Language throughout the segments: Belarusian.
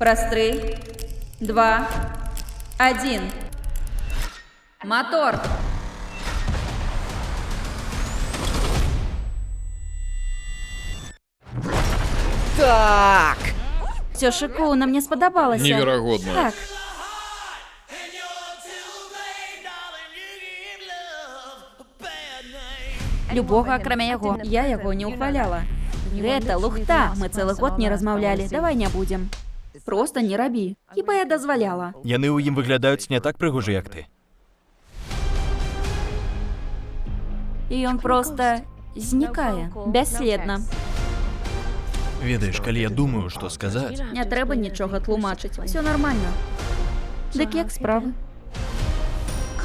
Прострель. 2, 1. Мотор. Так! Все шикоўна, мне спадабалася. Неверагодна. Так. Любога, акрамя яго. Я яго не ўхваляла. Гэта лухта. Мы цэлы год не размаўлялі. Давай не будзем. Просто не рабі. Хіба я дазваляла. Яны ў ім выглядаюць не так прыгожа, як ты. І ён проста знікае. Бясследна. Ведаеш, калі я думаю, што сказаць, Не трэба нічога тлумачыць. Все нормально. Дык як справы?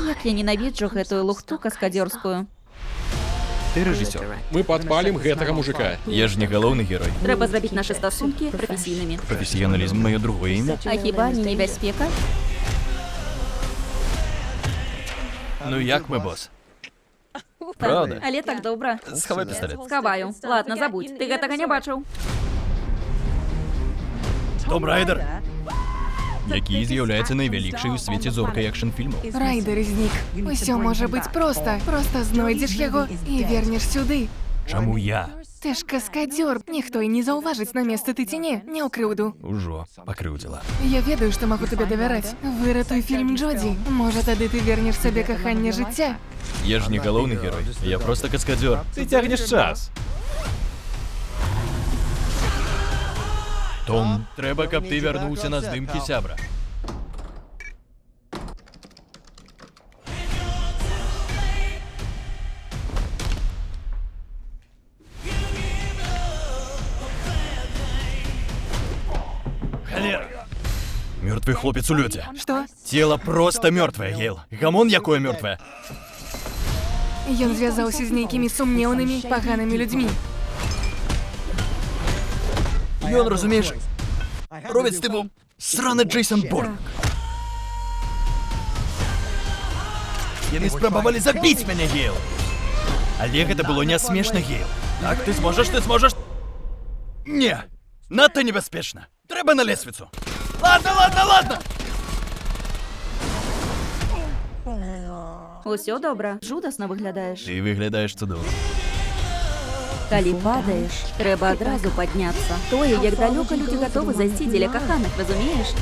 Як я ненавіджу гэтую лухту каскадзёрскую. ты рэжысёр. Мы падпалім гэтага мужика. Я ж не галоўны герой. Трэба зрабіць нашы стасункі прафесійнымі. Прафесіяналізм маё другое імя. А хіба не небяспека? Ну як мы, босс? Праўда? Але так добра. Схавай пісталет. Схаваю. Ладно, забудь. Ты гэтага не бачыў. Том Райдер, які з'яўляецца найвялікшай у свеце зоркай экшн-фільмаў. Райдер знік. Усё можа быць проста. Проста знойдзеш яго і вернеш сюды. Чаму я? Ты ж каскадзёр. Ніхто і не заўважыць на месцы ты ці не ў крыўду. Ужо пакрыўдзіла. Я ведаю, што магу табе давяраць. Выратуй фільм Джодзі. Можа, тады ты вернеш сабе каханне жыцця. Я ж не галоўны герой. Я проста каскадзёр. Ты цягнеш час. Том, трэба, каб ты вярнуўся на здымкі, сябра. Халера! Мёртвы хлопец у лёдзе. Што? Тело просто мёртвае, Гейл. Гамон якое мёртвае. Ён звязаўся з нейкімі сумнеўнымі, паганымі людзьмі. Ён, разумееш, робіць тыпу сраны Джейсон Борн. Яны спрабавалі забіць мяне, Гейл. Але гэта было не смешна, Гейл. Так, ты зможаш, ты зможаш. Не, надта небяспечна. Трэба на лесвіцу. Ладно. Усё добра. Жудасна выглядаеш. Ты выглядаеш цудоўна. Калі падаеш, трэба адразу падняцца. Тое, як далёка людзі гатовы зайсці дзеля каханых, разумееш?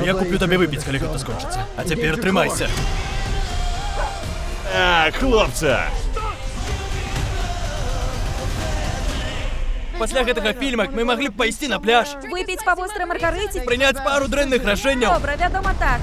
Я куплю табе выпіць, калі гэта скончыцца. А цяпер трымайся. Хлопца! Пасля гэтага фільма мы маглі б пайсці на пляж, Выпіць па вострай маргарыце? прыняць пару дрэнных рашэнняў. Добра, вядома так.